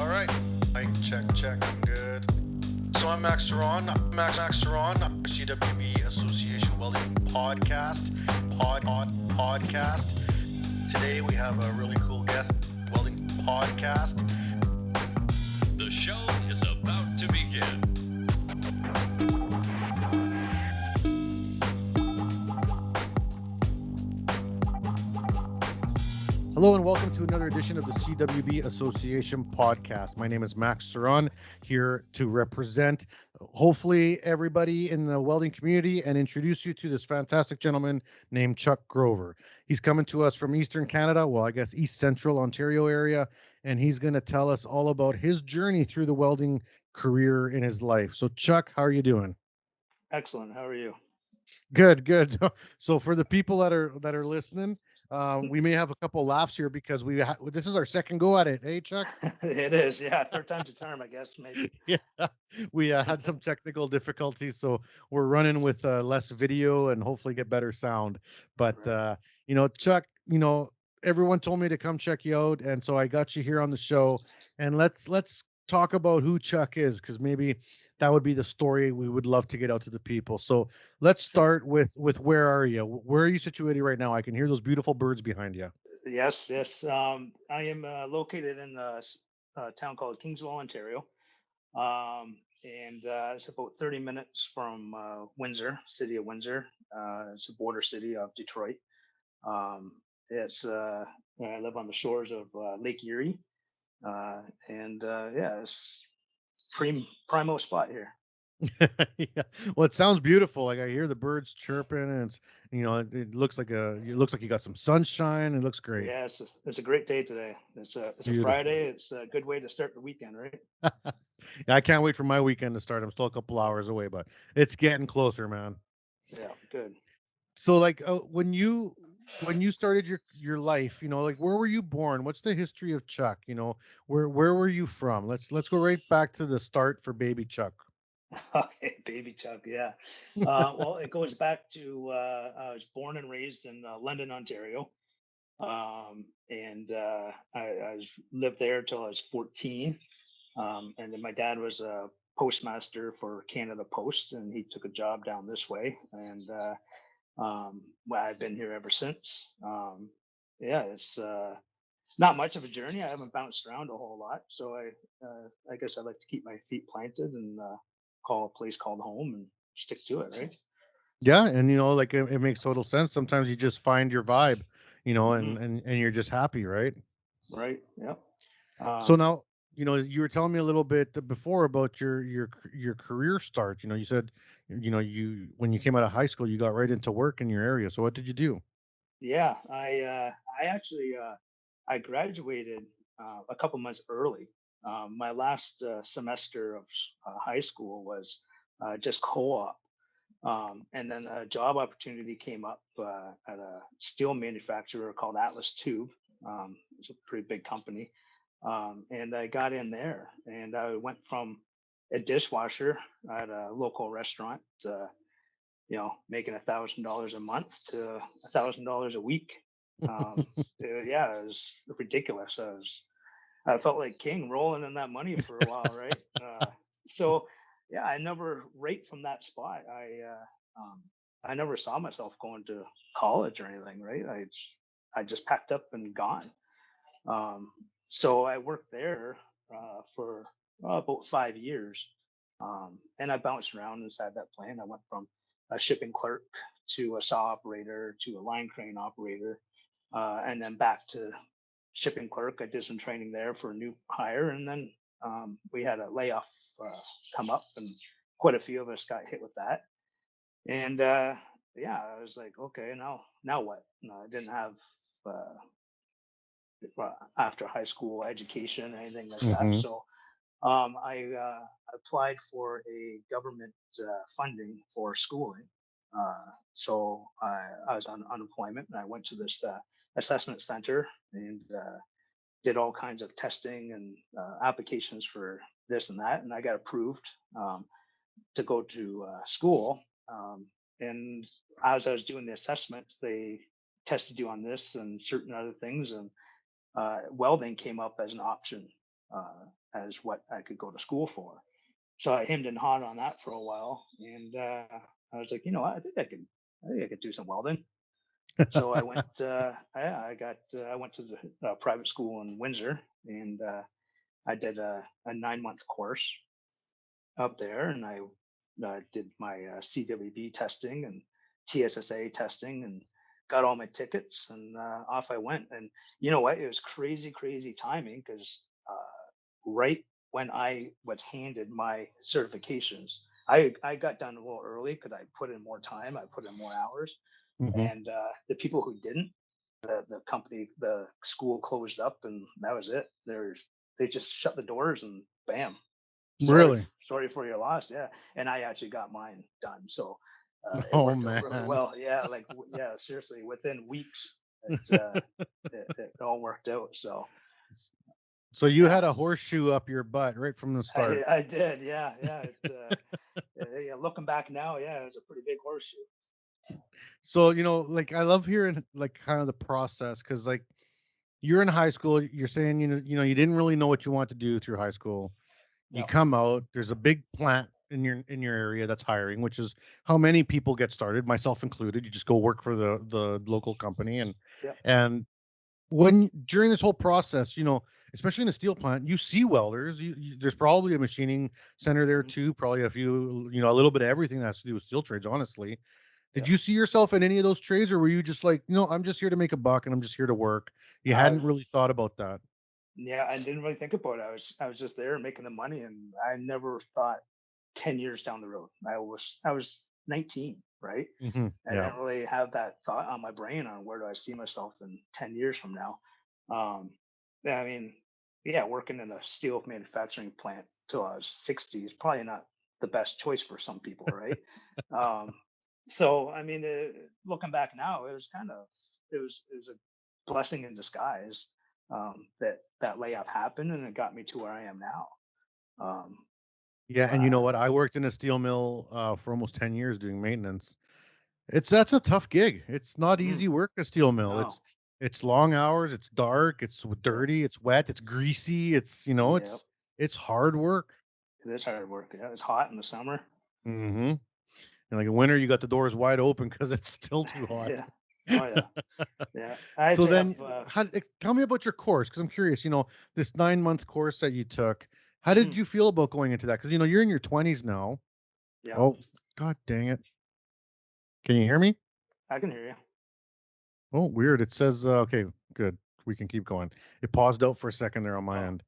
All right. Mic check, check. Good. So I'm Max Ceron. Max Ceron, CWB Association Welding podcast. Today we have a really cool guest, Welding podcast. The show is about to begin. Hello and welcome to another edition of the CWB Association podcast. My name is Max Ceron, here to represent hopefully everybody in the welding community and introduce you to this fantastic gentleman named Chuck Grover. He's coming to us from Eastern Canada, well, I guess East Central Ontario area, and he's going to tell us all about his journey through the welding career in his life. So Chuck, how are you doing? Excellent. How are you? Good, good. So for the people that are listening, we may have a couple laughs here because this is our second go at it. Hey, Chuck. It is, yeah. Third time's a charm, I guess, maybe. Yeah, we had some technical difficulties, so we're running with less video and hopefully get better sound. But Right. Chuck, everyone told me to come check you out, and so I got you here on the show. And let's talk about who Chuck is, because maybe that would be the story we would love to get out to the people. So let's Sure. start with where are you? Where are you situated right now? I can hear those beautiful birds behind you. Yes, yes. I am located in a town called Kingsville, Ontario. And it's about 30 minutes from Windsor, city of Windsor. It's a border city of Detroit. It's I live on the shores of Lake Erie. Yeah, it's primo spot here. Yeah. Well, it sounds beautiful. Like I hear the birds chirping, and it looks like you got some sunshine. It looks great. Yeah, it's a great day today. It's a Beautiful. Friday. It's a good way to start the weekend, right? Yeah, I can't wait for my weekend to start. I'm still a couple hours away, but it's getting closer, man. Yeah, good. So, like, when you started your life, like, where were you born? What's the history of Chuck? Where were you from? Let's go right back to the start for baby Chuck. Okay, baby Chuck. Yeah. Well, it goes back to I was born and raised in London, Ontario, and lived there till I was 14. And then my dad was a postmaster for Canada Post, and he took a job down this way, and well, I've been here ever since. Yeah, it's not much of a journey. I haven't bounced around a whole lot, so I guess I like to keep my feet planted and call a place called home and stick to it, right? Yeah, and like it makes total sense. Sometimes you just find your vibe, Hmm. and you're just happy, right? Right. Yep. So Um, now, you were telling me a little bit before about your career start. You said, you when you came out of high school, you got right into work in your area. So what did you do? yeah, I actually I graduated a couple months early. My last semester of high school was just co-op. And then a job opportunity came up at a steel manufacturer called Atlas Tube. It's a pretty big company. And I got in there and I went from a dishwasher at a local restaurant, making $1,000 a month to $1,000 a week. Yeah, it was ridiculous. I felt like king rolling in that money for a while, right? So yeah, I never right from that spot. I never saw myself going to college or anything, right? I just packed up and gone. Um, so I worked there for about 5 years, and I bounced around inside that plant. I went from a shipping clerk to a saw operator to a line crane operator, and then back to shipping clerk. I did some training there for a new hire, and then we had a layoff come up, and quite a few of us got hit with that. And yeah, I was like, okay, now what? No, I didn't have uh, after high school education, anything like that. Hmm. So I applied for a government funding for schooling. I was on unemployment, and I went to this assessment center and did all kinds of testing and applications for this and that, and I got approved to go to school. And as I was doing the assessments, they tested you on this and certain other things, and welding came up as an option. as what I could go to school for. So I hemmed and hawed on that for a while, and I was like, you know what, I think I could do some welding. So I went, I went to the private school in Windsor, and I did a 9 month course up there, and I did my CWB testing and TSSA testing, and got all my tickets, and off I went. And you know what? It was crazy, crazy timing because right when I was handed my certifications, I got done a little early because I put in more time, I put in more hours, Hmm. and the people who didn't, the company, the school closed up, and that was it. They just shut the doors, and bam, Really? sorry for your loss. Yeah, and I actually got mine done, so it Oh worked out really man. well. Yeah, like yeah, seriously, within weeks, it, it all worked out. So So you yeah, had a horseshoe up your butt right from the start. I did. Yeah, yeah. Yeah, looking back now, yeah, it was a pretty big horseshoe. So, like I love hearing like kind of the process because like you're in high school, you're saying, you didn't really know what you want to do through high school. You Yeah, come out, there's a big plant in your area that's hiring, which is how many people get started, myself included. You just go work for the local company yeah, and when during this whole process, especially in a steel plant, you see welders. There's probably a machining center there mhm, too. Probably a few, a little bit of everything that has to do with steel trades. Honestly, yeah. did you see yourself in any of those trades, or were you just like, I'm just here to make a buck and I'm just here to work? You I hadn't really thought about that. Yeah, I didn't really think about it. I was just there making the money, and I never thought 10 years down the road. I was 19, right? Hmm. I Yeah. didn't really have that thought on my brain on where do I see myself in 10 years from now. Um, yeah, I mean, yeah, working in a steel manufacturing plant till I was 60 is probably not the best choice for some people, right? Um, so, I mean, looking back now, it was a blessing in disguise, that layoff happened, and it got me to where I am now. Um, Yeah, and you know uh, what? I worked in a steel mill for almost 10 years doing maintenance. That's a tough gig. It's not mm, easy work, a steel mill. no, It's long hours, it's dark, it's yeah, dirty, it's wet, it's greasy, yeah, it's hard work. it is hard work. Yeah, it's hot in the summer. Mhm. And like in winter, you got the doors wide open because it's still too hot. Yeah. Oh yeah. Yeah. I So actually have. then, tell me about your course because I'm curious. This 9 month course that you took. How did Mhm, you feel about going into that? Because you're in your 20s now. yeah, Oh, god dang it! Can you hear me? I can hear you. Oh, weird. It says okay, good. We can keep going. It paused out for a second there on my Oh, end.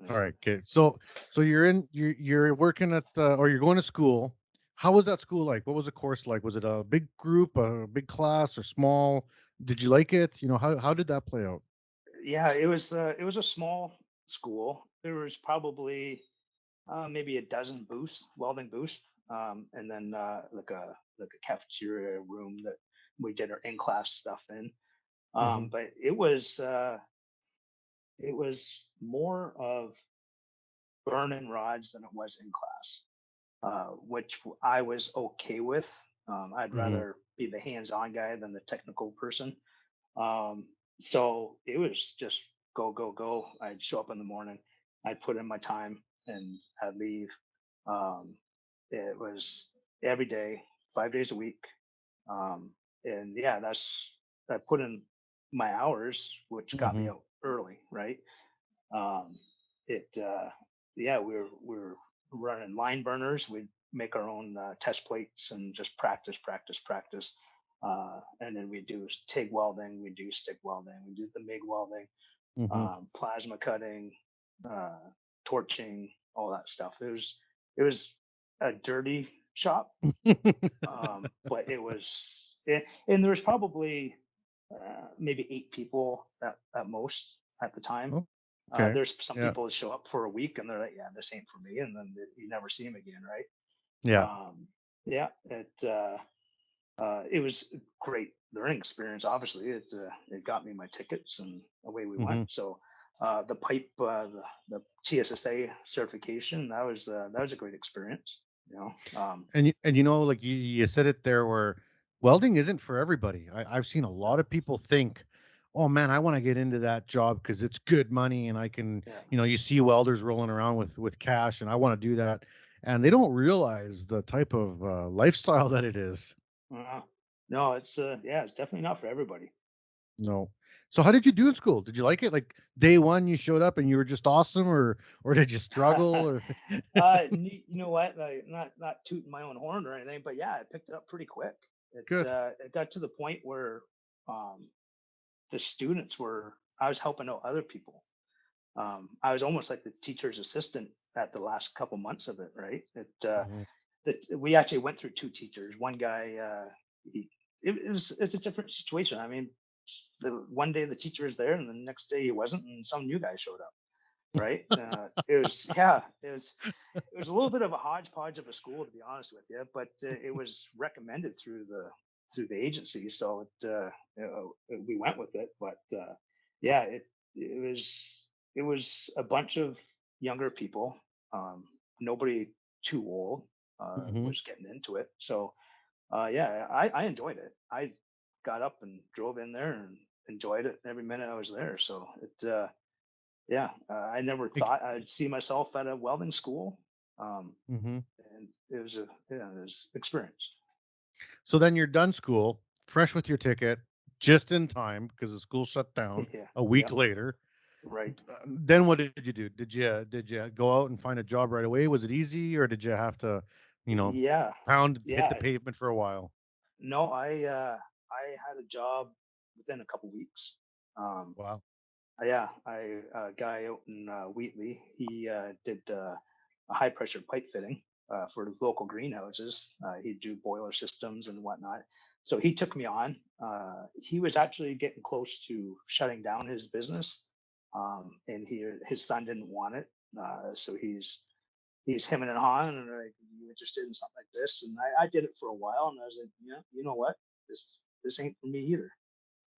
All nice. right, okay. So you're working at or you're going to school. How was that school like? What was the course like? Was it a big group, a big class, or small? Did you like it? How did that play out? Yeah, it was a small school. There was probably maybe a dozen booths, welding booths, and then like a cafeteria room that we did our in class stuff in. Hmm. But it was more of burning rods than it was in class, which I was okay with. I'd Hmm. rather be the hands-on guy than the technical person. Um, so it was just go, go, go. I'd show up in the morning, I'd put in my time, and I'd leave. Um, it was every day, 5 days a week. Um, and yeah, I put in my hours, which got me Hmm. out early, right? Um, it Yeah, we were running line burners. We'd make our own test plates and just practice, practice, practice. And then we do TIG welding, we do stick welding, we do the MIG welding, Hmm. plasma cutting, uh, torching, all that stuff. It was a dirty shop, but and there was probably maybe 8 people at most at the time. Oh, okay. There's some Yeah. people that show up for a week and they're like, "Yeah, this ain't for me," and then you never see them again, right? Yeah. Yeah, it was a great learning experience. Obviously, it got me my tickets and away we went. Hmm. So the pipe, the TSSA certification, that was a great experience. You know, And like you said it there, where welding isn't for everybody. I've seen a lot of people think, oh man, I want to get into that job because it's good money and I can, Yeah. you see welders rolling around with cash and I want to do that. And they don't realize the type of lifestyle that it is. Uh, no, it's yeah, it's definitely not for everybody. No. So how did you do in school? Did you like it? Like day one, you showed up and you were just awesome, or did you struggle? Or You know what? Like, not tooting my own horn or anything, but yeah, I picked it up pretty quick. good? It got to the point where um, the students were. I was helping out other people. I was almost like the teacher's assistant at the last couple months of it. Right? Mhm, We actually went through two teachers. One guy, he, it's a different situation. I mean, the one day the teacher was there, and the next day he wasn't, and some new guy showed up. Right? It was yeah, it was a little bit of a hodgepodge of a school, to be honest with you, but it was recommended through the agency, so we went with it. But yeah, it was a bunch of younger people, nobody too old mhm. was getting into it. So yeah, I enjoyed it. I got up and drove in there and enjoyed it every minute I was there. So yeah, I never Ex- thought I'd see myself at a welding school, um, mhm. and it was a yeah, it was experience. So then you're done school, fresh with your ticket, just in time because the school shut down Yeah, a yeah, week later. right. Then what did you do? Did you go out and find a job right away? Was it easy, or did you have to, you know, Yeah, hit the yeah. pavement for a while? No, I had a job within a couple weeks. Um, Wow. yeah, I a guy out in Wheatley. He did a high pressure pipe fitting for the local greenhouses. He'd do boiler systems and whatnot. So he took me on. He was actually getting close to shutting down his business, and his son didn't want it. So he's hemming and hawing, and like, "Are you interested in something like this?" And I did it for a while, and I was like, "Yeah, you know what? This ain't for me either."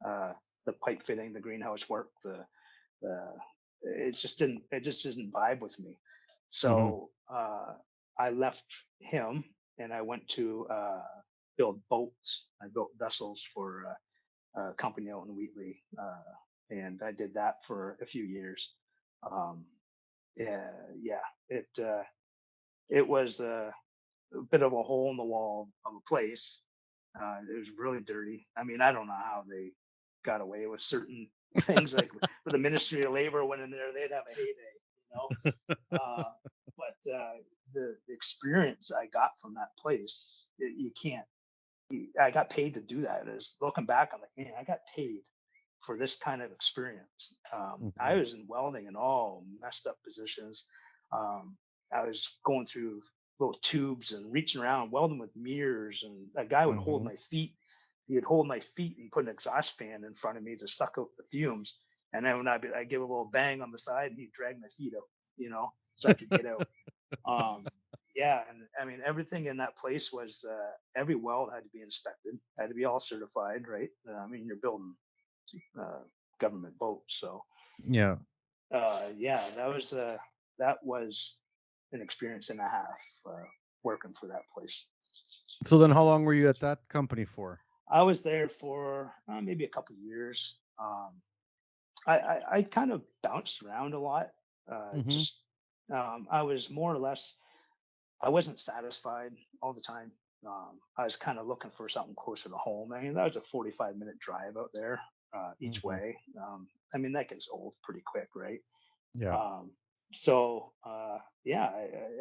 Uh, the pipe fitting, the greenhouse work, the it just didn't vibe with me. Mhm, So I left him and I went to build boats. I built vessels for a company out in Wheatley, and I did that for a few years. Um, yeah, yeah, it was a bit of a hole in the wall of a place. It was really dirty. I mean, I don't know how they got away with certain things. Like with the Ministry of Labor went in there, they'd have a heyday, you know. Uh, but the experience I got from that place, you can't. I got paid to do that. Is looking back, I'm like, man, I got paid for this kind of experience. I mhm, was in welding in all messed up positions. Um, I was going through little tubes and reaching around, welding with mirrors, and a guy would hold mhm. my feet. He'd hold my feet and put an exhaust fan in front of me to suck out the fumes. And then when I give a little bang on the side, he'd drag my feet out, so I could get out. Um, yeah, and I mean everything in that place was every weld had to be inspected, had to be all certified, right? I mean you're building uh, government boats, so Yeah. yeah, that was an experience and a half working for that place. So then how long were you at that company for? I was there for maybe a couple years. I kind of bounced around a lot. Mhm, Just I was more or less I wasn't satisfied all the time. I was kind of looking for something closer to home. I mean, that was a 45-minute drive out there each mhm. way. I mean, that gets old pretty quick, right? Yeah. Um, so yeah,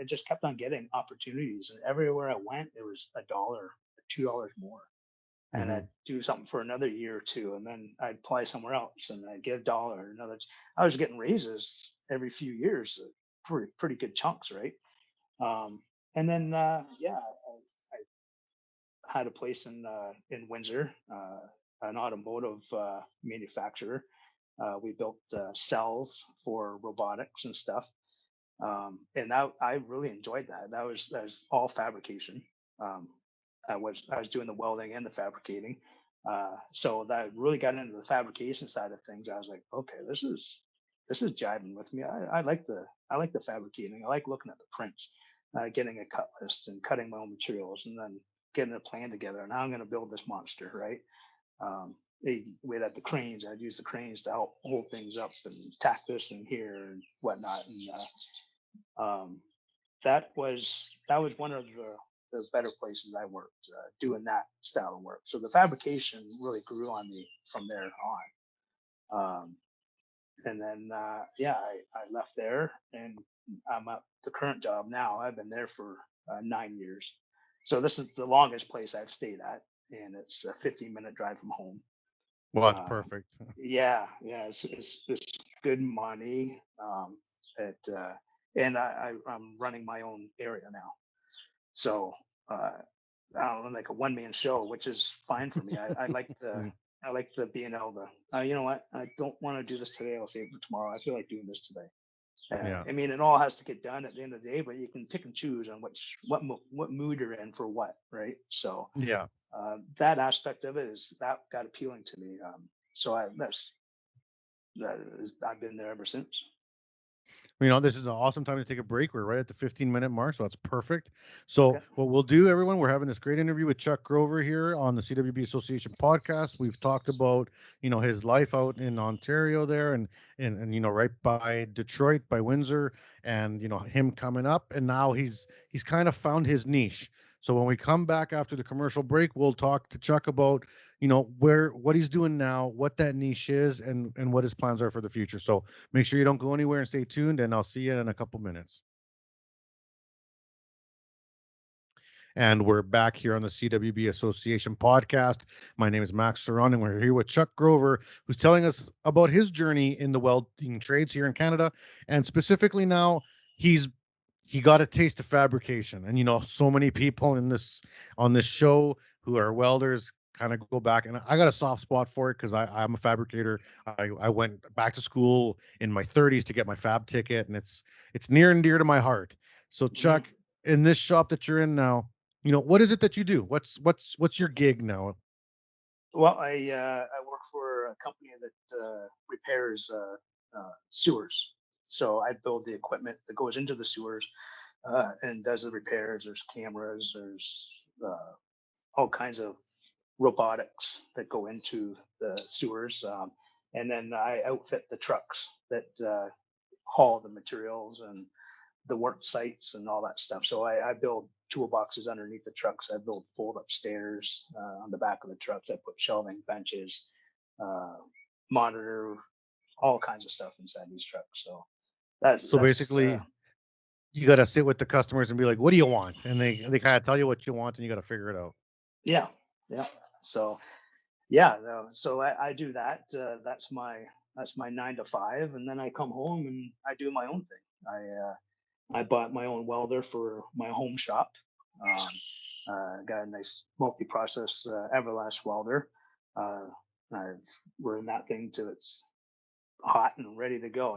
I just kept on getting opportunities, and everywhere I went, it was a dollar, $2 more, and Mhm. I'd do something for another year or two, and then I'd apply somewhere else, and I'd get a dollar, another. I was getting raises every few years, pretty good chunks, right? Um, and then yeah, I had a place in Windsor, an automotive manufacturer. We built cells for robotics and stuff, and that I really enjoyed that. That was all fabrication. Um, I was doing the welding and the fabricating, so that really got into the fabrication side of things. I was like, okay, this is jiving with me. I like the fabricating. I like looking at the prints, getting a cut list and cutting my own materials, and then getting a plan together. Now I'm going to build this monster, right? we'd have the cranes. I'd use the cranes to help hold things up and tack this in here and whatnot. And that was one of the better places I worked, doing that style of work. So the fabrication really grew on me from there on. And then yeah, I left there, and I'm at the current job now. I've been there for 9 years. So this is the longest place I've stayed at, and it's a 15-minute drive from home. Well, that's Uh, perfect. yeah, yeah, it's good money. It and I'm running my own area now, so uh, I'm like a one-man show, which is fine for me. I like the Mm, being able to, you know what, I don't want to do this today. I'll save it for tomorrow. I feel like doing this today. yeah. I mean, it all has to get done at the end of the day, but you can pick and choose on what mood you're in for what, right? So Yeah. that aspect of it is that got appealing to me. So I've been there ever since. This is an awesome time to take a break. We're right at the 15-minute mark, so that's perfect. So, Okay. what we'll do, everyone, we're having this great interview with Chuck Grover here on the CWB Association podcast. We've talked about, his life out in Ontario there and right by Detroit, by Windsor, and him coming up, and now he's kind of found his niche. So when we come back after the commercial break, we'll talk to Chuck about, what he's doing now, what that niche is, and what his plans are for the future. So make sure you don't go anywhere and stay tuned, and I'll see you in a couple minutes. And we're back here on the CWB Association podcast. My name is Max Ceron, and we're here with Chuck Grover, who's telling us about his journey in the welding trades here in Canada. And specifically now, he's he got a taste of fabrication. And so many people in this on this show who are welders kind of go back, and I got a soft spot for it because I'm a fabricator. I went back to school in my 30s to get my fab ticket, and it's near and dear to my heart. So Mhm. Chuck, in this shop that you're in now, what is it that you do? What's your gig now? Well, I work for a company that repairs sewers. So I build the equipment that goes into the sewers and does the repairs. There's cameras. There's all kinds of robotics that go into the sewers, and then I outfit the trucks that haul the materials and the work sites and all that stuff. So I build toolboxes underneath the trucks. I build fold up stairs on the back of the trucks. I put shelving benches, uh, monitor, all kinds of stuff inside these trucks. So So that's basically, you got to sit with the customers and be like, "What do you want?" And they kind of tell you what you want, and you got to figure it out. yeah, yeah. So yeah, so I do that. That's my 9 to 5, and then I come home and I do my own thing. I bought my own welder for my home shop. Um, got a nice multi-process Everlast welder. Uh, I've run that thing till it's hot and ready to go.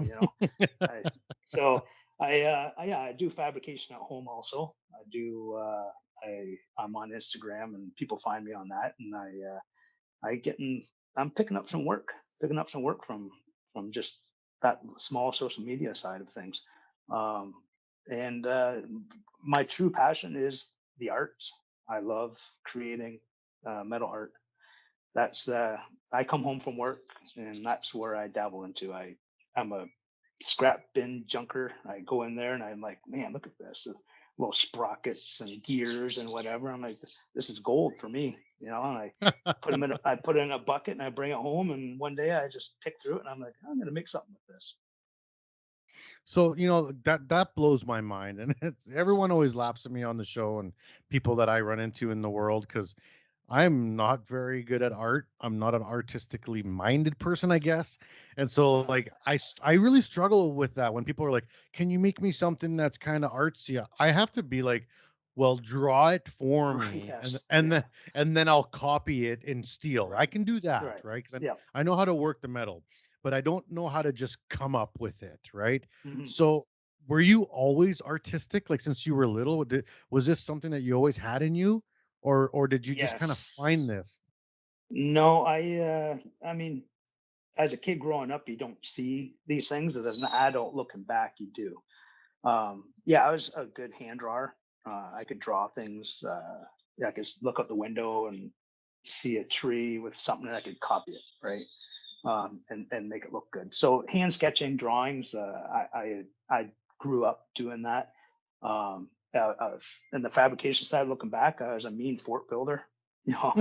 I, so yeah, I do fabrication at home also. I do. I'm on Instagram and people find me on that, and I getting I'm picking up some work from just that small social media side of things. Um, and my true passion is the art. I love creating metal art. That's I come home from work and that's where I dabble into. I'm a scrap bin junker. I go in there and I'm like, man, look at this. Little sprockets and gears and whatever. I'm like, this is gold for me, And I put it in a bucket and I bring it home. And one day I just pick through it and I'm like, I'm gonna make something with this. So that blows my mind, and everyone always laughs at me on the show and people that I run into in the world because I'm not very good at art. I'm not an artistically minded person, I guess. And so like I really struggle with that when people are like, "Can you make me something that's kind of artsy?" I have to be like, "Well, draw it for me and Yes. and Yeah. then and then I'll copy it in steel." I Right. can do that, Right. right? Cuz Yeah. I know how to work the metal, but I don't know how to just come up with it, right? Mhm. So were you always artistic like since you were little? Was this something that you always had in you? Or did you just kind of find Yes. this? No, I mean, as a kid growing up, you don't see these things. As an adult looking back, you do. Yeah, I was a good hand drawer. I could draw things. Yeah, I could look out the window and see a tree with something and I could copy it, right? And make it look good. So hand sketching drawings, I grew up doing that. In the fabrication side, looking back, I was a mean fort builder. You know,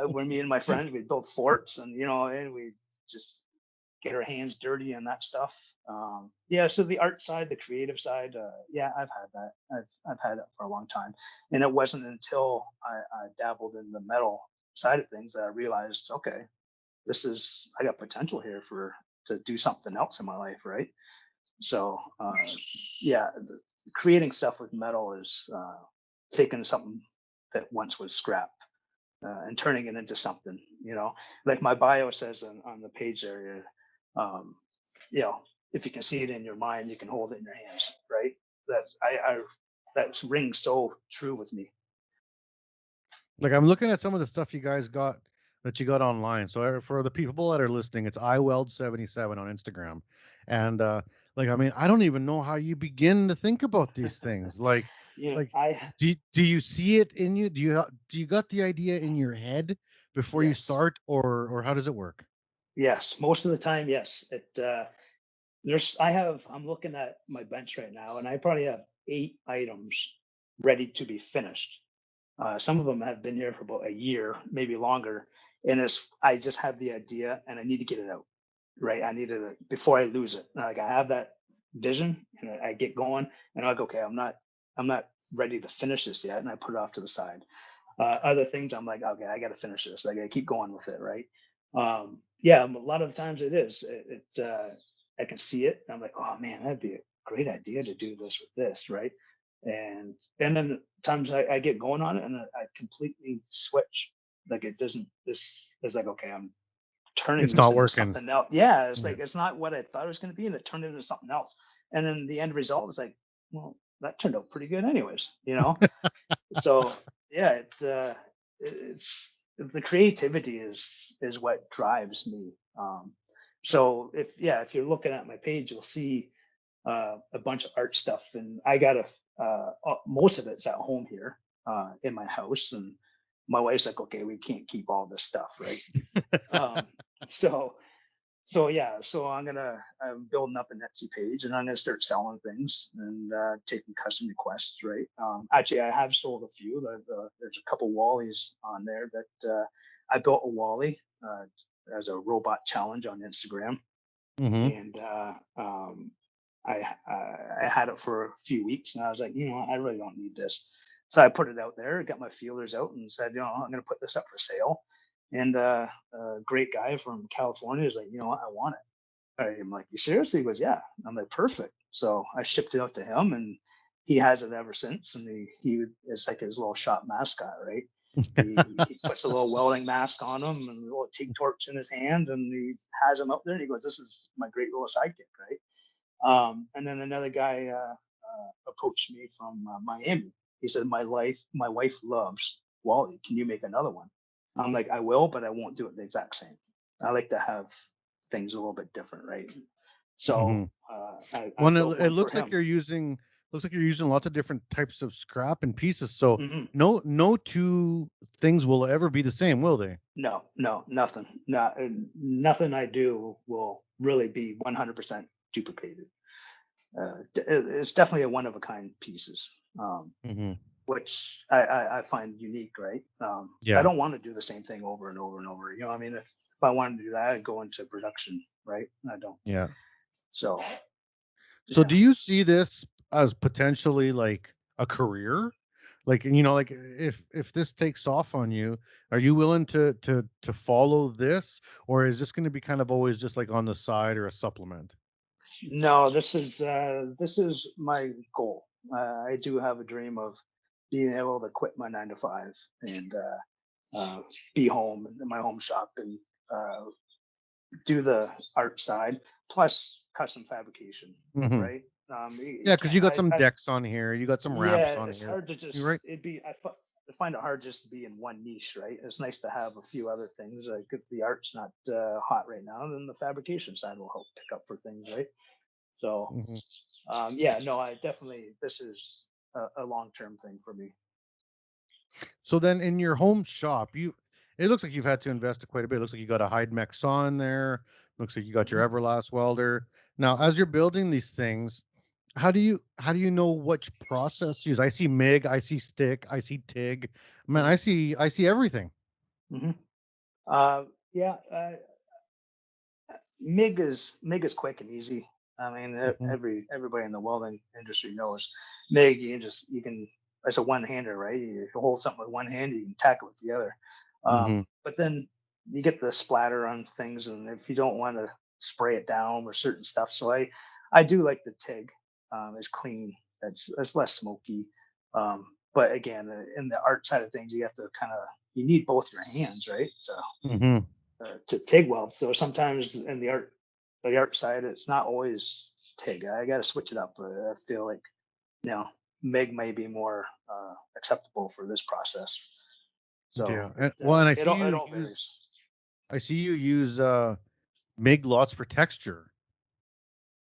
when me and my friends we built forts, and and we just get our hands dirty and that stuff. Yeah, so the art side, the creative side, yeah, I've had that. I've had that for a long time, and it wasn't until I dabbled in the metal side of things that I realized, okay, I got potential here for to do something else in my life, right? So yeah, creating stuff with metal is taking something that once was scrap and turning it into something, like my bio says on the page there. um, you know if you can see it in your mind, you can hold it in your hands, right? I that rings so true with me. Like, I'm looking at some of the stuff you guys got that you got online. So for the people that are listening, it's iweld77 on Instagram. And like, I mean, I don't even know how you begin to think about these things. Like I do you see it in you? Do you got the idea in your head before you Yes, start, or how does it work? yes, most of the time, yes. I'm looking at my bench right now, and I probably have 8 items ready to be finished. Some of them have been here for about a year, maybe longer, and I just have the idea and I need to get it out, right? I need to before I lose it. Like I have that vision and I get going, and I'm like, okay, I'm not ready to finish this yet, and I put it off to the side. Other things, I'm like, okay, I got to finish this. I got to keep going with it, right? Yeah, a lot of the times it is. I can see it. And I'm like, oh man, that'd be a great idea to do this with this, right? And then times I get going on it and I completely switch. Like it doesn't. This is like, okay, I'm turning It's this not into working. something else. Yeah, it's Yeah. like it's not what I thought it was going to be, and it turned into something else. And then the end result is like, well, that turned out pretty good, anyways. So yeah, it's the creativity is what drives me. So if you're looking at my page, you'll see a bunch of art stuff, and I got most of it's at home here in my house, and my wife's like, okay, we can't keep all this stuff, right? Um, so yeah, so I'm building up an Etsy page, and I'm gonna start selling things and taking custom requests, right? Actually, I have sold a few. There's a couple Wallies on there that I built a Wally as a robot challenge on Instagram, Hmm. and I had it for a few weeks, and I was like, I really don't need this. So I put it out there, got my feelers out, and said, I'm going to put this up for sale. And a great guy from California is like, what, I want it. I'm like, you seriously? He goes, yeah. I'm like, perfect. So I shipped it out to him, and he has it ever since. And it's like his little shop mascot, right? He puts a little welding mask on him and a little TIG torch in his hand, and he has him up there, and he goes, "This is my great little sidekick, right?" And then another guy approached me from Miami. He said, my wife loves Wally. Can you make another one?" I'm like, "I will, but I won't do it the exact same. I like to have things a little bit different, right?" So Hmm. I Well, built it one for looks like him. you're using lots of different types of scrap and pieces. So Mhm. no two things will ever be the same, will they? No, no, nothing. Nothing I do will really be 100% duplicated. It's definitely a one of a kind pieces, Hmm. which I find unique, right? I Yeah. don't want to do the same thing over and over and over. I mean, if I wanted to do that, I'd go into production, right? I don't. Yeah. So So yeah. do you see this as potentially like a career? Like, like if this takes off on you, are you willing to follow this, or is this going to be kind of always just like on the side or a supplement? No, this is my goal. I do have a dream of being able to quit my 9 to 5 and be home in my home shop and uh, do the art side plus custom fabrication, Hmm. right? You Yeah, because can't. you got some decks on here, you got some Yeah, ramps on it's here. hard to You right? just. I find it hard just to be in one niche, right? It's nice to have a few other things. Like if the art's not hot right now, then the fabrication side will help pick up for things, right? So Hmm. yeah, no, I definitely this is a long term thing for me. So then in your home shop, It looks like you've had to invest quite a bit. It looks like you got a Hydmex saw in there. Looks like you got Mhm. your Everlast welder. Now, as you're building these things, how do you know which process to use? I see MIG, I see stick, I see TIG. Man, Mhm. I see everything. Mhm. Yeah, MIG is quick and easy. I mean, Mhm, everybody in the welding industry knows MIG. You can it's a one hander, right? You can hold something with one hand, you can tack it with the other. mhm. But then you get the splatter on things, and if you don't want to spray it down or certain stuff, so I do like the TIG. It's clean. It's less smoky. But again, in the art side of things, you have to you need both your hands, right? So Mhm. to TIG weld. So sometimes in the art side, it's not always TIG. I got to switch it up. I feel like you know MIG may be more acceptable for this process. So Yeah. And it all varies. I see you use MIG lots for texture.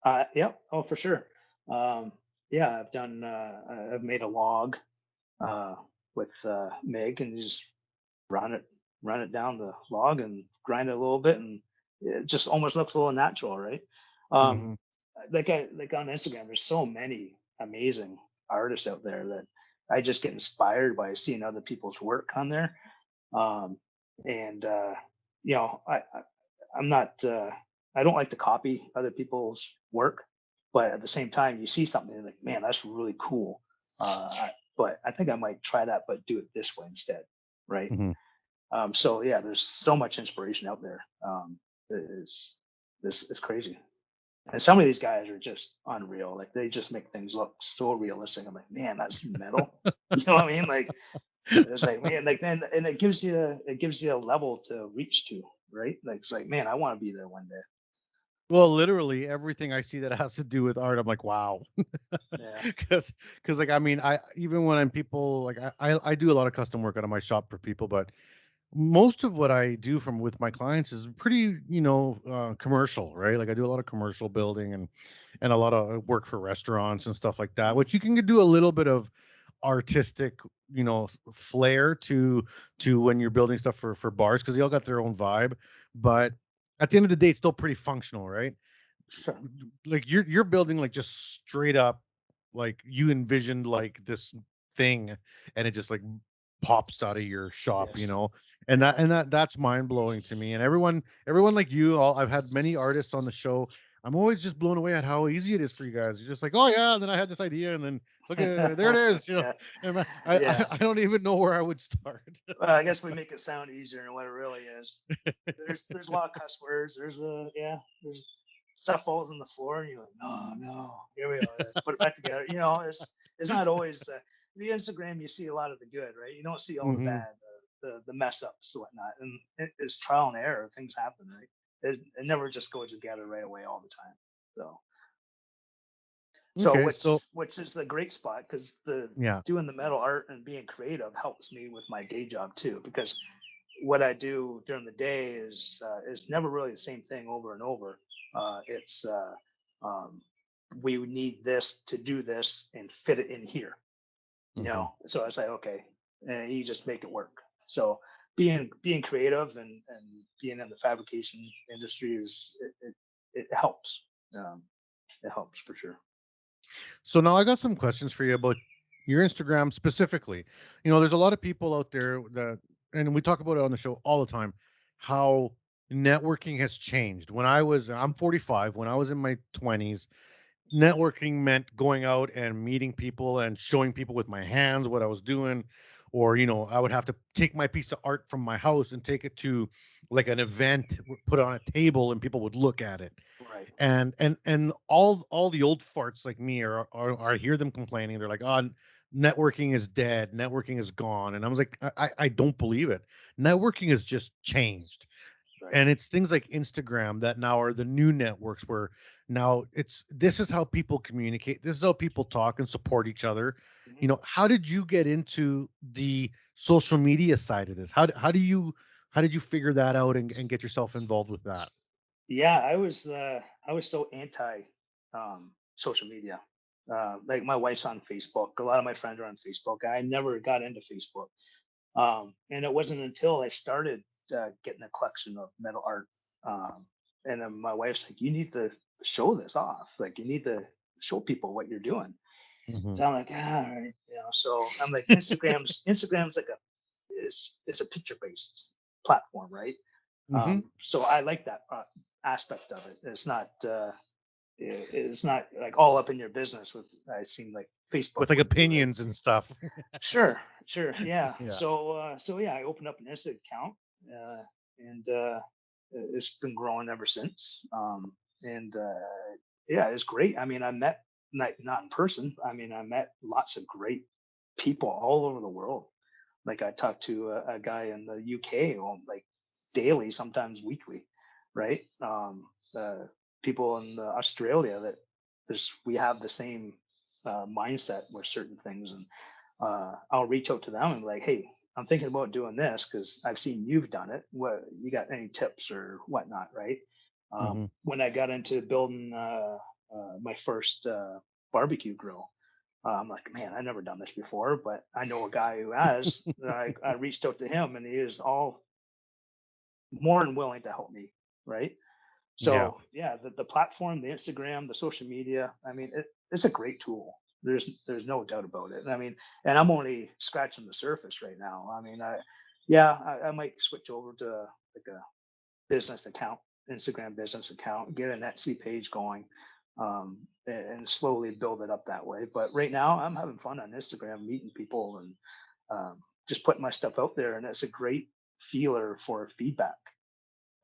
Yep. Oh, for sure. Um, yeah, I've made a log uh, with MIG, and you just run it run it down the log and grind it a little bit, and it just almost looks a little natural, right? Um, Mhm. like on Instagram, there's so many amazing artists out there that I just get inspired by seeing other people's work on there. Um, and you know, I'm not I don't like to copy other people's work, but at the same time, you see something and like, man, that's really cool. But I think I might try that, but do it this way instead, right? Mhm. So yeah, there's so much inspiration out there. It's it's crazy, and some of these guys are just unreal. Like they just make things look so realistic. I'm like, man, that's metal. You know what I mean? Like it's like, man, like then and it gives you a level to reach to, right? Like it's like, man, I want to be there one day. Well, literally everything I see that has to do with art, I'm like, wow. Yeah. Because like I mean, I even when I'm people like I do a lot of custom work out of my shop for people, but most of what I do from with my clients is pretty, commercial, right? Like I do a lot of commercial building and a lot of work for restaurants and stuff like that, Mhm. which you can do a little bit of artistic, flair to when you're building stuff for bars because they all got their own vibe. But at the end of the day, it's still pretty functional, right? Sure. Like you're building like just straight up like you envisioned like this thing and it just like pops out of your shop, Yes. and that Yeah. and that that's mind blowing to me. And everyone like you, all I've had many artists on the show. I'm always just blown away at how easy it is for you guys. You're just like, oh yeah, and then I had this idea, and then look at there it is, Yeah. And Yeah. I don't even know where I would start. Well, I guess we make it sound easier than what it really is. There's a lot of cuss words. There's stuff falls on the floor, and you're like, no, here we are. Put it back together. It's not always the Instagram. You see a lot of the good, right? You don't see all the Hmm. bad, the mess ups, and whatnot. And it's trial and error. Things happen, right? It never just goes together right away all the time. So so Okay, so which is the great spot because the yeah. doing the metal art and being creative helps me with my day job too because what I do during the day is never really the same thing over and over. It's um, we would need this to do this and fit it in here, Hmm. So I was like, okay, and you just make it work. So being creative and being in the fabrication industry it helps. Um, it helps for sure. So now I got some questions for you about your Instagram specifically. There's a lot of people out there that, and we talk about it on the show all the time, how networking has changed. I'm 45. When I was in my 20s, networking meant going out and meeting people and showing people with my hands what I was doing. Or, I would have to take my piece of art from my house and take it to like an event, put it on a table, and people would look at it. Right. And all the old farts like me I hear them complaining. They're like, "Oh, networking is dead. Networking is gone." And I was like, I don't believe it. Networking has just changed. Right. And it's things like Instagram that now are the new networks where now this is how people communicate. This is how people talk and support each other. Mhm. How did you get into the social media side of this? How did you figure that out and get yourself involved with that? Yeah, I was so anti social media. Like my wife's on Facebook. A lot of my friends are on Facebook. I never got into Facebook. And it wasn't until I started getting a collection of metal art, and then my wife's like, "You need to show this off. Like, you need to show people what you're doing." Hmm. So I'm like, "Ah, all right, you know." So I'm like, Instagram's like a it's a picture based platform, right? Hmm. So I like that aspect of it. It's not like all up in your business with I seem like Facebook With like would be, right? opinions and stuff. Sure, sure, yeah. Yeah. So yeah, I opened up an Insta account, uh, and it's been growing ever since. And yeah, it's great. I mean, I met not in person. I mean, I met lots of great people all over the world. Like I talked to a guy in the UK, like daily, sometimes weekly, right? People in Australia that we have the same mindset with certain things, and I'll reach out to them and be like, "Hey, I'm thinking about doing this because I've seen you've done it. What you got any tips or whatnot?" Right? Hmm. When I got into building my first barbecue grill, I'm like, "Man, I never done this before, but I know a guy who has." And I reached out to him, and he is all more than willing to help me. Right? Yeah. So yeah, the platform, the Instagram, the social media. I mean, it's a great tool. There's no doubt about it. I mean, and I'm only scratching the surface right now. I mean, I might switch over to like a business account, Instagram business account, get an Etsy page going, and slowly build it up that way. But right now, I'm having fun on Instagram, meeting people and just putting my stuff out there, and it's a great feeler for feedback,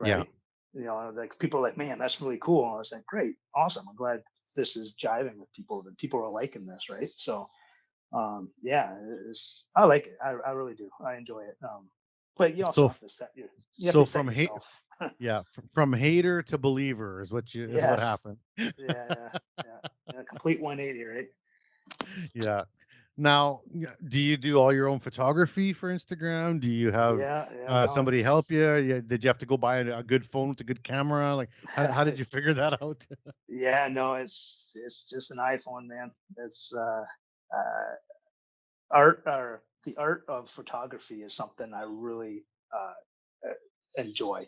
Yeah. right? You know, like people are like, "Man, that's really cool." And I was like, "Great, awesome! I'm glad this is jiving with people. That people are liking this, right?" So, yeah, I like it. I really do. I enjoy it. But you also So, have to you have so to set from hate, yourself. yeah, from hater to believer is what Yes. happened. Yeah, yeah, yeah. Yeah, complete 180, right? Yeah. Now, do you do all your own photography for Instagram? Do you have Yeah, yeah. No, somebody help it's you? Yeah, did you have to go buy a good phone with a good camera? Like, how did you figure that out? yeah, no, it's just an iPhone, man. It's art or the art of photography is something I really enjoy.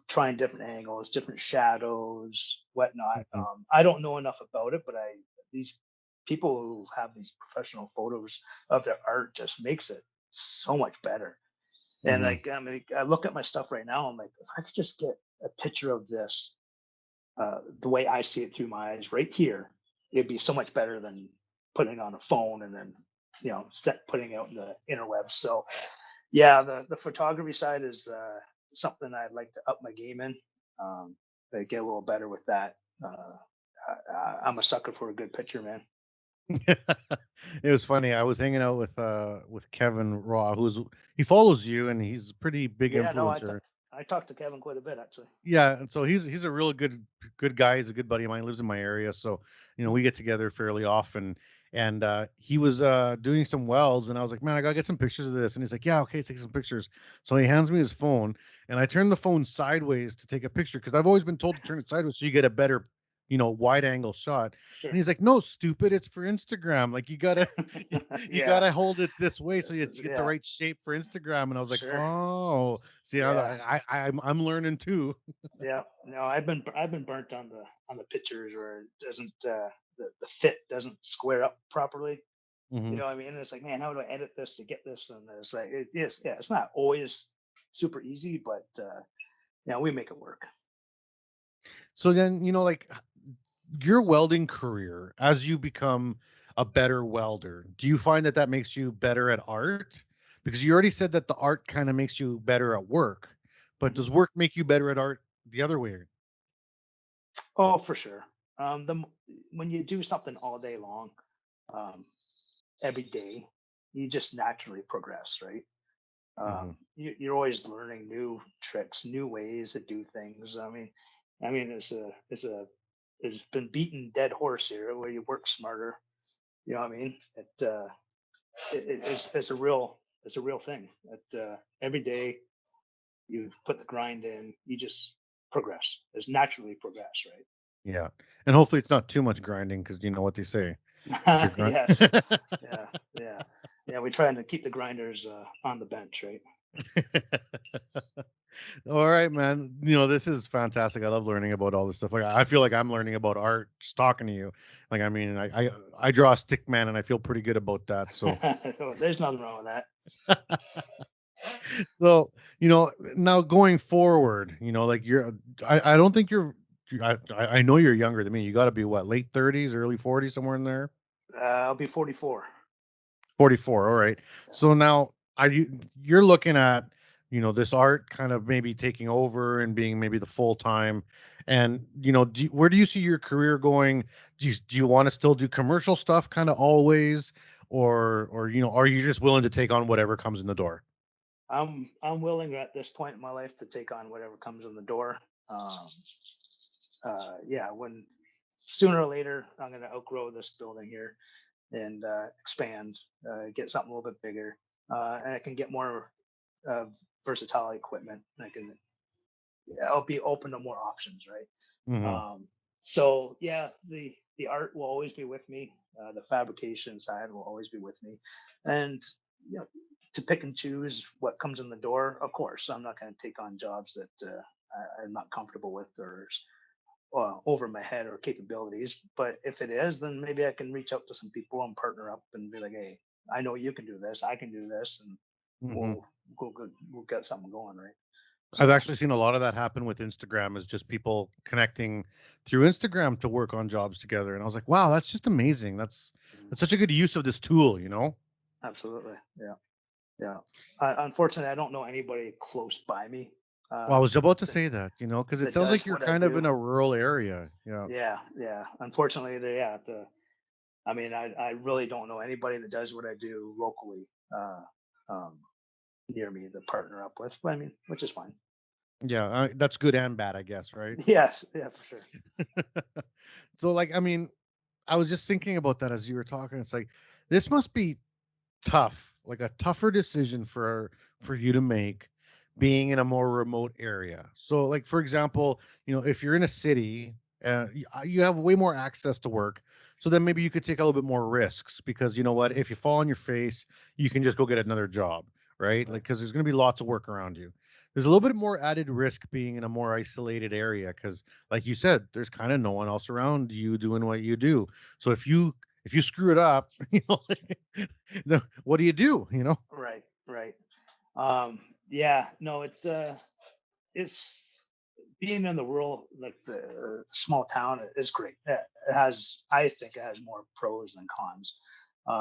Trying different angles, different shadows, whatnot. Mhm. I don't know enough about it, but I these people who have these professional photos of their art just makes it so much better. And Mhm. like I mean, I look at my stuff right now. I'm like, if I could just get a picture of this the way I see it through my eyes right here, it'd be so much better than putting it on a phone and then putting it out in the interwebs. So yeah, the photography side is something I'd like to up my game in. Get a little better with that. I'm a sucker for a good picture, man. It was funny. I was hanging out with Kevin Raw, he follows you and he's a pretty big Yeah, no, influencer. I talked to Kevin quite a bit actually. Yeah, and so he's a real good guy. He's a good buddy of mine. Lives in my area, so we get together fairly often. And he was doing some welds, and I was like, "Man, I gotta get some pictures of this." And he's like, "Yeah, okay, take some pictures." So he hands me his phone, and I turn the phone sideways to take a picture because I've always been told to turn it sideways so you get a better, wide angle shot. And Sure. he's like, "No, stupid, it's for Instagram. Like you Yeah, gotta hold it this way so you get the yeah, right shape for Instagram." And I was like, sure. "Oh, see, Yeah. I'm learning too." Yeah, no, I've been burnt on the pictures where it doesn't the fit doesn't square up properly. You Mhm. know what I mean? It's like, man, how do I edit this to get this? And it's like, yes, yeah, it's not always super easy, but yeah, we make it work. So then, like your welding career, as you become a better welder, do you find that makes you better at art? Because you already said that the art kind of makes you better at work, but Mhm. does work make you better at art the other way? Oh, for sure. When you do something all day long, um, every day, you just naturally progress, right? Hmm. You're always learning new tricks, new ways to do things. I mean, it's been beaten dead horse here, where you work smarter. You know what I mean? It's a real thing. Every day you put the grind in, you just progress. It's naturally progress, Yeah, and hopefully it's not too much grinding because you know what they say. If you're right? grind, Yes. Yeah. Yeah. Yeah, we trying to keep the grinders on the bench, right? All right, man. This is fantastic. I love learning about all this stuff. Like, I feel like I'm learning about art just talking to you. Like, I mean, I draw a stick man, and I feel pretty good about that. So, So there's nothing wrong with that. so now going forward, like I don't think I know you're younger than me. You got to be what, late 30s, early 40s, somewhere in there. I'll be 44. 44. All right. So now you're looking at, this art kind of maybe taking over and being maybe the full time. And, where do you see your career going? Do you want to still do commercial stuff kind of always? Or, are you just willing to take on whatever comes in the door? I'm willing at this point in my life to take on whatever comes in the door. Um, yeah, when sooner or later I'm going to outgrow this building here and expand, get something a little bit bigger, and I can get more uh, versatile equipment. I can, yeah, I'll be open to more options, right? Hmm. So yeah, the art will always be with me. The fabrication side will always be with me, and you know, to pick and choose what comes in the door. Of course, I'm not going to take on jobs that I'm not comfortable with or over my head or capabilities. But if it is, then maybe I can reach out to some people and partner up and be like, hey, I know you can do this. I can do this, and Hmm. we'll get something going, right? I've So actually seen a lot of that happen with Instagram, is just people connecting through Instagram to work on jobs together. And I was like, wow, that's just amazing. That's such a good use of this tool. absolutely, yeah. Yeah. Unfortunately, I don't know anybody close by me Well, I um, was about to that, say that, because it that sounds like does you're what I kind of do. in a rural area. Yeah. Yeah, yeah. Unfortunately, yeah. I mean, I really don't know anybody that does what I do locally um, near me to partner up with. I mean, which is fine. Yeah. That's good and bad, I guess, right? Yeah, yeah, for sure. So, like, I mean, I was just thinking about that as you were talking. It's like, this must be tough, like a tougher decision for you to make, being in a more remote area. So, like, for example, if you're in a city, you have way more access to work, so then maybe you could take a little bit more risks, because you know what, if you fall on your face, you can just go get another job, right? Right. Like, because there's going to be lots of work around you. There's a little bit more added risk being in a more isolated area, because, like you said, there's kind of no one else around you doing what you do. So if you screw it up, what do you do? Right. Right. Yeah. No, it's being in the rural, like the small town, is great. It has, I think, it has more pros than cons.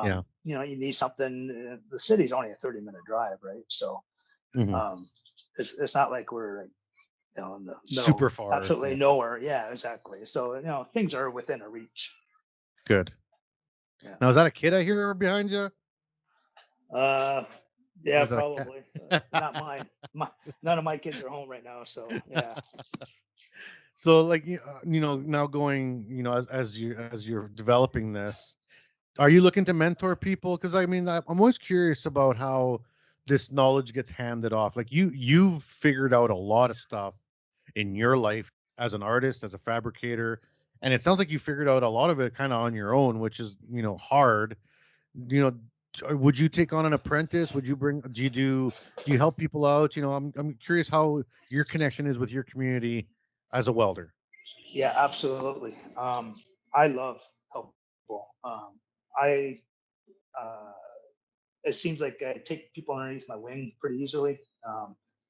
Yeah. You need something. The city's only a 30-minute drive, right? So Hmm. um, it's not like we're like in the middle, Super far. absolutely Yeah. nowhere. Yeah, exactly. So things are within a reach. Good. Yeah. Now, is that a kid I hear behind you, Uh, or yeah, is that a probably. cat? Not mine. None of my kids are home right now, so yeah. So, like, now going, as you're developing this, are you looking to mentor people? Because I mean, I'm always curious about how this knowledge gets handed off. Like, you've figured out a lot of stuff in your life as an artist, as a fabricator, and it sounds like you figured out a lot of it kind of on your own, which is, hard. you know would you take on an apprentice? Would you bring do you help people out? I'm curious how your connection is with your community as a welder. Yeah, absolutely. I love helping people. I uh, it seems like I take people underneath my wing pretty easily.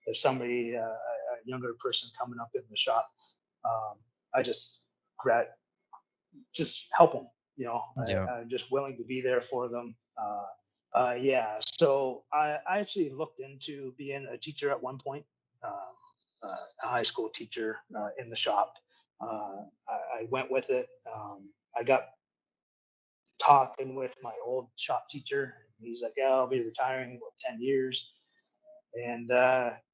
If somebody, a younger person coming up in the shop, um, I just help them. Yeah. I'm just willing to be there for them. Yeah. So I actually looked into being a teacher at one point, a high school teacher in the shop. I went with it. I got talking with my old shop teacher. He's like, "Yeah, I'll be retiring in about 10 years." And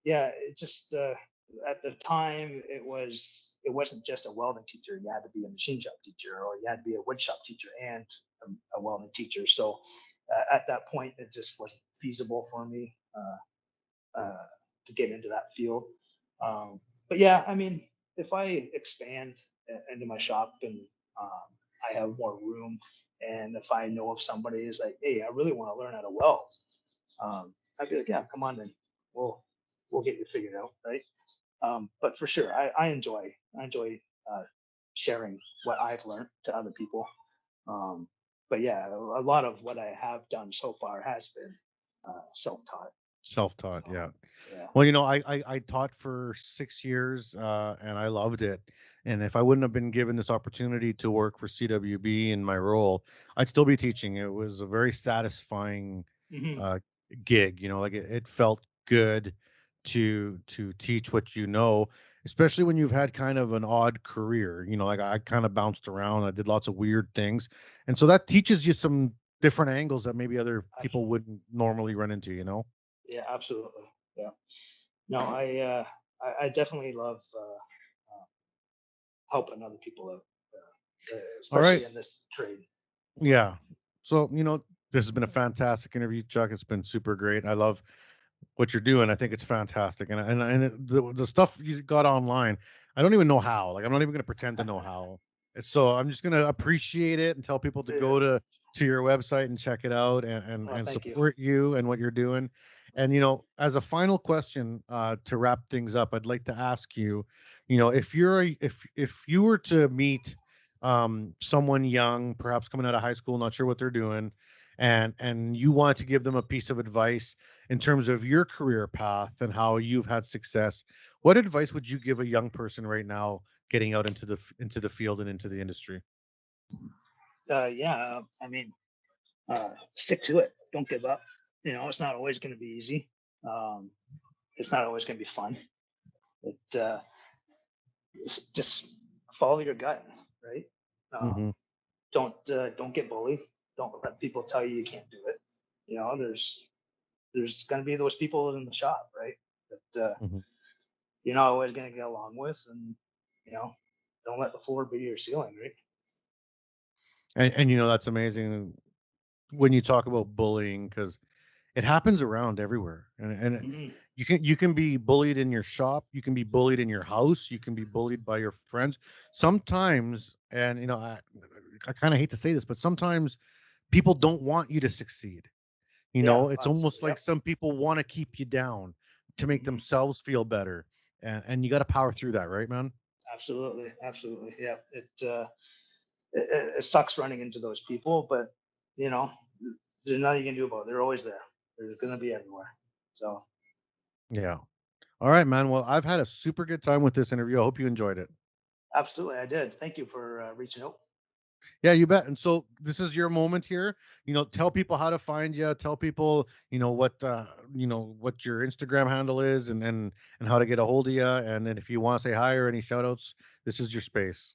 yeah, it just at the time it wasn't just a welding teacher. You had to be a machine shop teacher, or you had to be a wood shop teacher and a welding teacher. So at that point, it just wasn't feasible for me to get into that field. But yeah, I mean, if I expand into my shop and I have more room. And if I know of somebody is like, hey, I really want to learn how to weld, I'd be like, yeah, come on then. We'll we'll get you figured out, right? But for sure, I enjoy uh, sharing what I've learned to other people. Um, but yeah, a lot of what I have done so far has been self-taught. Self-taught, So yeah. yeah. Well, I taught for 6 years, and I loved it. And if I wouldn't have been given this opportunity to work for CWB in my role, I'd still be teaching. It was a very satisfying Hmm. uh, gig. Like it felt good to teach what you know, especially when you've had kind of an odd career. Like I kind of bounced around. I did lots of weird things, and so that teaches you some different angles that maybe other people wouldn't normally run into. Yeah, absolutely. Yeah. No, I definitely love helping other people out, All right. especially in this trade. Yeah. So, this has been a fantastic interview, Chuck. It's been super great. I love what you're doing. I think it's fantastic. The stuff you got online, I don't even know how. Like I'm not even going to pretend to know how. So I'm just going to appreciate it and tell people to Yeah. go to your website and check it out Well, and thank you. support you and what you're doing. And as a final question to wrap things up, I'd like to ask you, if you were to meet someone young, perhaps coming out of high school, not sure what they're doing, and you wanted to give them a piece of advice in terms of your career path and how you've had success, what advice would you give a young person right now getting out into the field and into the industry? Yeah, I mean, stick to it. Don't give up. It's not always going to be easy. Um, it's not always going to be fun. But just follow your gut, right? Hmm. Don't get bullied. Don't let people tell you you can't do it. There's going to be those people in the shop, right? That Hmm. you're not always going to get along with, and you know, don't let the floor be your ceiling, right? And that's amazing when you talk about bullying because it happens around everywhere, and Mhm. you can be bullied in your shop, you can be bullied in your house, you can be bullied by your friends sometimes. And I kind of hate to say this, but sometimes people don't want you to succeed. Yeah, It's almost absolutely. like Yep. some people want to keep you down to make Mhm. themselves feel better, and you got to power through that, right, man? Absolutely, absolutely. Yeah, it sucks running into those people, but you know, there's nothing you can do about it. They're always there. They're going to be everywhere. So, Yeah. All right, man. Well, I've had a super good time with this interview. I hope you enjoyed it. absolutely, I did. Thank you for reaching out. Yeah, you bet. And so this is your moment here. Tell people how to find you. Tell people, what your Instagram handle is, and how to get a hold of you. And then if you want to say hi or any shout outs, this is your space.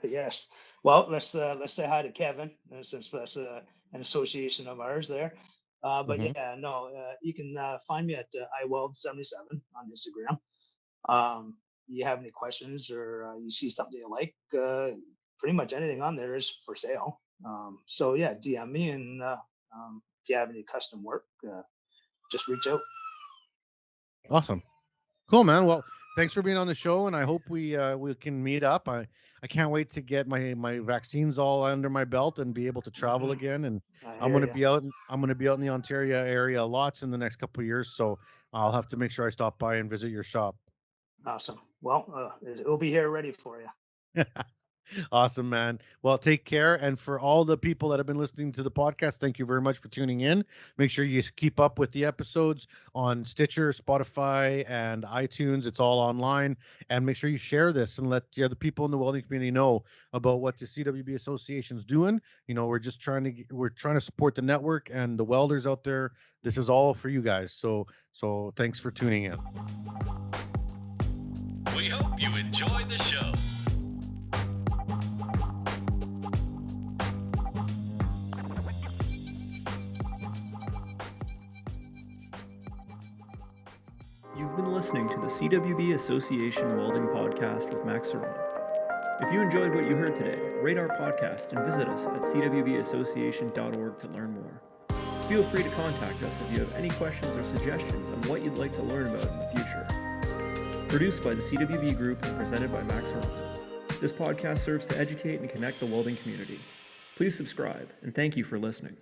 Yes. Well, let's say hi to Kevin, since that's an association of ours there. But Hmm. yeah, no, you can find me at iweld77 on Instagram. You have any questions or you see something you like, pretty much anything on there is for sale. So yeah, DM me, and if you have any custom work, just reach out. Awesome. Cool, man. Well, thanks for being on the show, and I hope we can meet up. I can't wait to get my vaccines all under my belt and be able to travel Hmm. again. And I I'm hear gonna you. be out. I'm gonna be out in the Ontario area lots in the next couple of years, so I'll have to make sure I stop by and visit your shop. Awesome. Well, it'll be here ready for you. Awesome, man. Well, take care. And for all the people that have been listening to the podcast, thank you very much for tuning in. Make sure you keep up with the episodes on Stitcher, Spotify, and iTunes. It's all online. And make sure you share this and let the other people in the welding community know about what the CWB Association is doing. We're trying to support the network and the welders out there. This is all for you guys. So thanks for tuning in. We hope you enjoy the show. You've been listening to the CWB Association Welding Podcast with Max Ceron. If you enjoyed what you heard today, rate our podcast and visit us at cwbassociation.org to learn more. Feel free to contact us if you have any questions or suggestions on what you'd like to learn about in the future. Produced by the CWB Group and presented by Max Ceron. This podcast serves to educate and connect the welding community. Please subscribe, and thank you for listening.